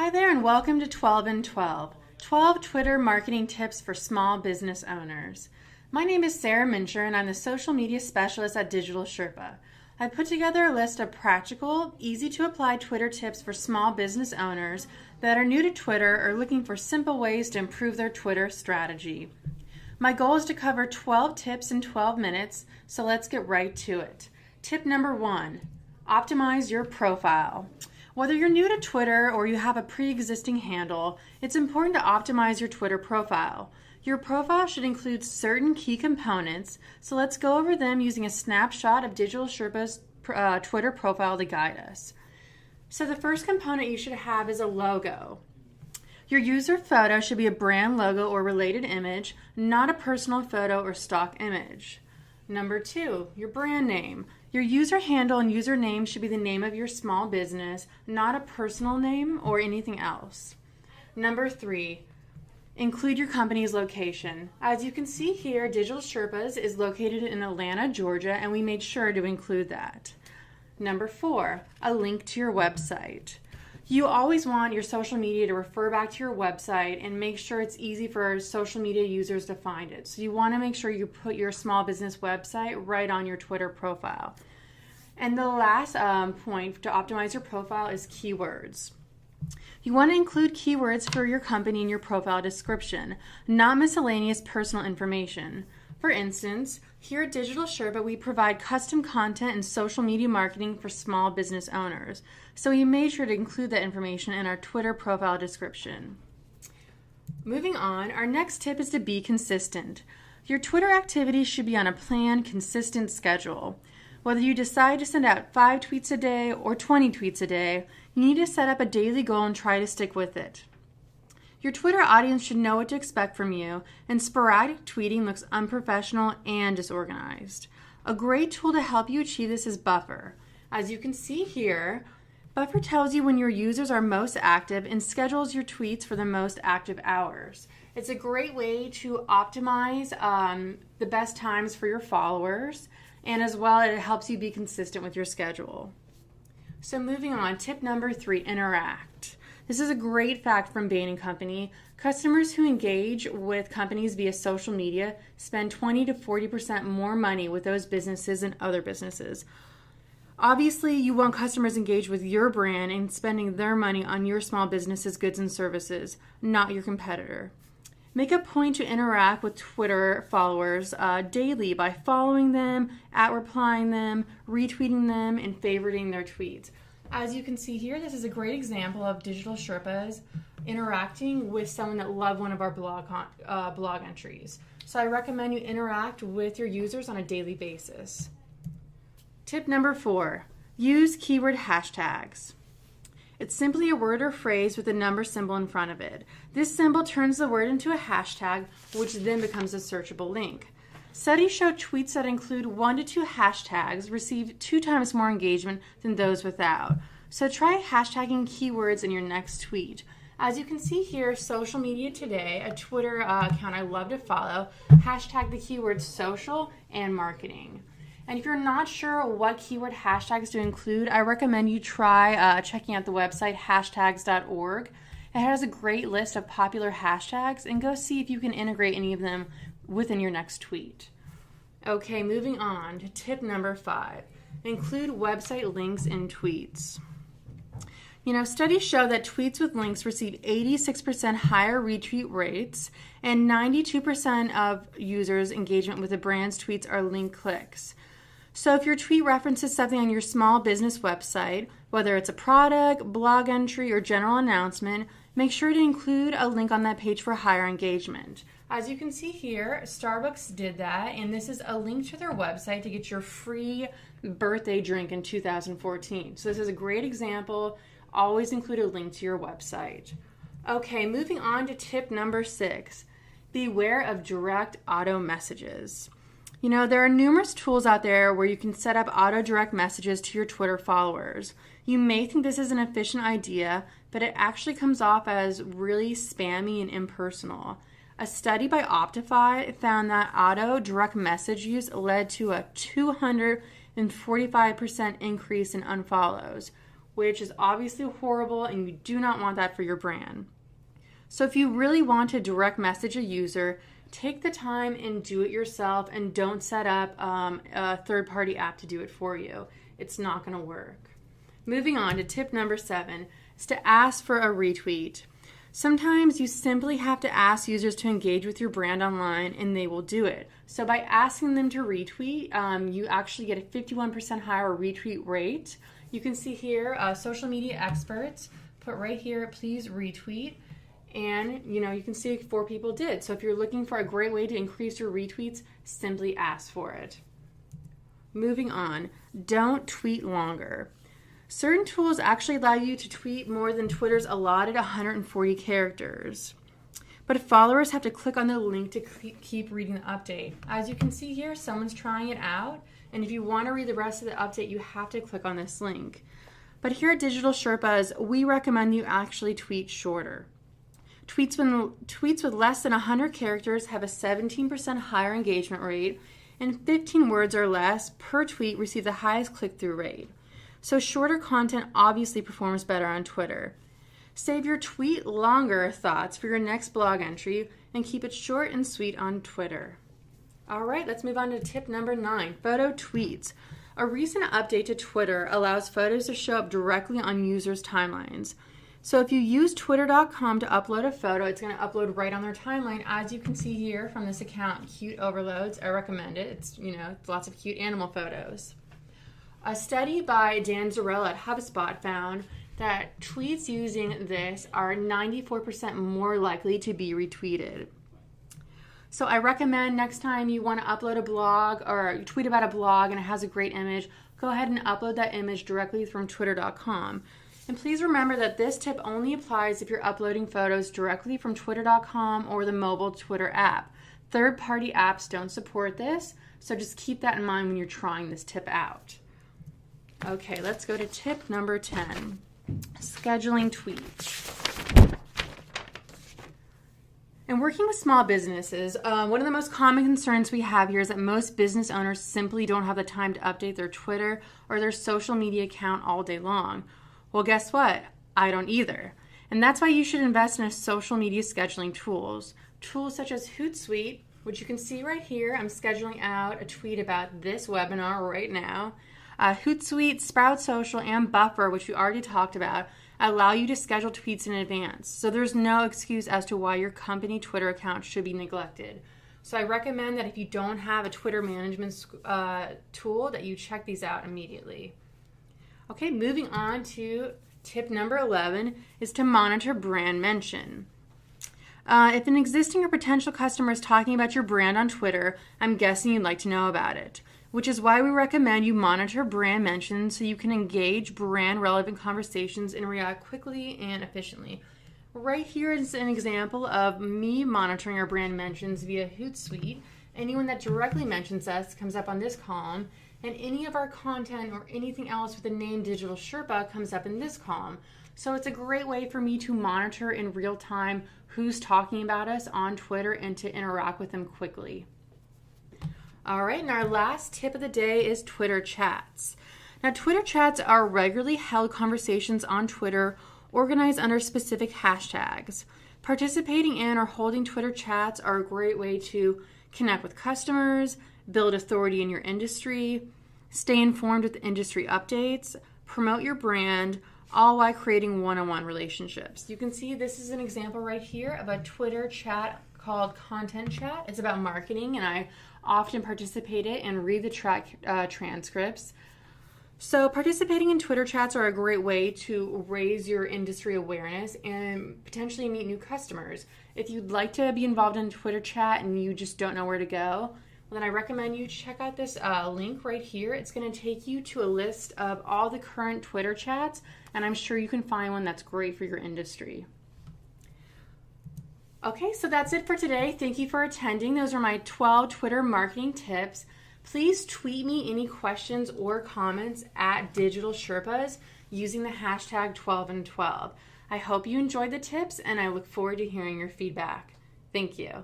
Hi there and welcome to 12 and 12. 12 Twitter marketing tips for small business owners. My name is Sarah Mincher and I'm the social media specialist at Digital Sherpa. I put together a list of practical, easy to apply Twitter tips for small business owners that are new to Twitter or looking for simple ways to improve their Twitter strategy. My goal is to cover 12 tips in 12 minutes, so let's get right to it. Tip number 1, optimize your profile. Whether you're new to Twitter or you have a pre-existing handle, it's important to optimize your Twitter profile. Your profile should include certain key components, so let's go over them using a snapshot of Digital Sherpa's Twitter profile to guide us. So the first component you should have is a logo. Your user photo should be a brand logo or related image, not a personal photo or stock image. Number 2, your brand name. Your user handle and username should be the name of your small business, not a personal name or anything else. Number 3, include your company's location. As you can see here, Digital Sherpas is located in Atlanta, Georgia, and we made sure to include that. Number 4, a link to your website. You always want your social media to refer back to your website and make sure it's easy for social media users to find it. So you want to make sure you put your small business website right on your Twitter profile. And the last point to optimize your profile is keywords. You want to include keywords for your company in your profile description, not miscellaneous personal information. For instance, here at Digital Sherpa, we provide custom content and social media marketing for small business owners. So we made sure to include that information in our Twitter profile description. Moving on, our next tip is to be consistent. Your Twitter activity should be on a planned, consistent schedule. Whether you decide to send out 5 tweets a day or 20 tweets a day, you need to set up a daily goal and try to stick with it. Your Twitter audience should know what to expect from you, and sporadic tweeting looks unprofessional and disorganized. A great tool to help you achieve this is Buffer. As you can see here, Buffer tells you when your users are most active and schedules your tweets for the most active hours. It's a great way to optimize the best times for your followers, and as well it helps you be consistent with your schedule. So moving on, tip number 3, interact. This is a great fact from Bain & Company. Customers who engage with companies via social media spend 20 to 40% more money with those businesses than other businesses. Obviously, you want customers engaged with your brand and spending their money on your small business's goods and services, not your competitor. Make a point to interact with Twitter followers daily by following them, replying them, retweeting them, and favoriting their tweets. As you can see here, this is a great example of Digital Sherpas interacting with someone that loved one of our blog entries. So I recommend you interact with your users on a daily basis. Tip number 4, use keyword hashtags. It's simply a word or phrase with a number symbol in front of it. This symbol turns the word into a hashtag, which then becomes a searchable link. Studies show tweets that include 1 to 2 hashtags receive 2 times more engagement than those without. So try hashtagging keywords in your next tweet. As you can see here, Social Media Today, a Twitter account I love to follow, hashtag the keywords social and marketing. And if you're not sure what keyword hashtags to include, I recommend you try checking out the website hashtags.org. It has a great list of popular hashtags, and go see if you can integrate any of them within your next tweet. Okay, moving on to tip number 5. Include website links in tweets. Studies show that tweets with links receive 86% higher retweet rates, and 92% of users' engagement with a brand's tweets are link clicks. So if your tweet references something on your small business website, whether it's a product, blog entry, or general announcement, make sure to include a link on that page for higher engagement. As you can see here, Starbucks did that, and this is a link to their website to get your free birthday drink in 2014. So this is a great example. Always include a link to your website. Okay, moving on to tip number 6. Beware of direct auto messages. There are numerous tools out there where you can set up auto direct messages to your Twitter followers. You may think this is an efficient idea, but it actually comes off as really spammy and impersonal. A study by Optify found that auto direct message use led to a 245% increase in unfollows, which is obviously horrible and you do not want that for your brand. So if you really want to direct message a user, take the time and do it yourself, and don't set up a third-party app to do it for you. It's not going to work. Moving on to tip number 7 is to ask for a retweet. Sometimes you simply have to ask users to engage with your brand online and they will do it. So by asking them to retweet, you actually get a 51% higher retweet rate. You can see here, social media experts put right here, please retweet. And you can see 4 people did. So if you're looking for a great way to increase your retweets, simply ask for it. Moving on, don't tweet longer. Certain tools actually allow you to tweet more than Twitter's allotted 140 characters. But followers have to click on the link to keep reading the update. As you can see here, someone's trying it out. And if you want to read the rest of the update, you have to click on this link. But here at Digital Sherpas, we recommend you actually tweet shorter. Tweets with less than 100 characters have a 17% higher engagement rate, and 15 words or less per tweet receive the highest click-through rate. So shorter content obviously performs better on Twitter. Save your tweet longer thoughts for your next blog entry and keep it short and sweet on Twitter. All right, let's move on to tip number 9, photo tweets. A recent update to Twitter allows photos to show up directly on users' timelines. So if you use twitter.com to upload a photo, it's going to upload right on their timeline. As you can see here from this account, Cute Overloads, I recommend it. It's, lots of cute animal photos. A study by Dan Zarrell at HubSpot found that tweets using this are 94% more likely to be retweeted. So I recommend next time you want to upload a blog or tweet about a blog and it has a great image, go ahead and upload that image directly from twitter.com. And please remember that this tip only applies if you're uploading photos directly from twitter.com or the mobile Twitter app. Third-party apps don't support this, so just keep that in mind when you're trying this tip out. Okay, let's go to tip number 10, scheduling tweets. In working with small businesses, one of the most common concerns we have here is that most business owners simply don't have the time to update their Twitter or their social media account all day long. Well, guess what? I don't either. And that's why you should invest in social media scheduling tools. Tools such as Hootsuite, which you can see right here. I'm scheduling out a tweet about this webinar right now. Hootsuite, Sprout Social, and Buffer, which we already talked about, allow you to schedule tweets in advance. So there's no excuse as to why your company Twitter account should be neglected. So I recommend that if you don't have a Twitter management tool, that you check these out immediately. Okay, moving on to tip number 11 is to monitor brand mention. If an existing or potential customer is talking about your brand on Twitter, I'm guessing you'd like to know about it, which is why we recommend you monitor brand mentions so you can engage brand relevant conversations and react quickly and efficiently. Right here is an example of me monitoring our brand mentions via Hootsuite. Anyone that directly mentions us comes up on this column, and any of our content or anything else with the name Digital Sherpa comes up in this column. So it's a great way for me to monitor in real time who's talking about us on Twitter and to interact with them quickly. All right, and our last tip of the day is Twitter chats. Now, Twitter chats are regularly held conversations on Twitter organized under specific hashtags. Participating in or holding Twitter chats are a great way to connect with customers, build authority in your industry, stay informed with industry updates, promote your brand, all while creating one-on-one relationships. You can see this is an example right here of a Twitter chat called Content Chat. It's about marketing, and I often participate in and read the transcripts. So participating in Twitter chats are a great way to raise your industry awareness and potentially meet new customers. If you'd like to be involved in a Twitter chat and you just don't know where to go, well, then I recommend you check out this link right here. It's going to take you to a list of all the current Twitter chats, and I'm sure you can find one that's great for your industry. Okay, so that's it for today. Thank you for attending. Those are my 12 Twitter marketing tips. Please tweet me any questions or comments at Digital Sherpas using the hashtag 12and12. I hope you enjoyed the tips, and I look forward to hearing your feedback. Thank you.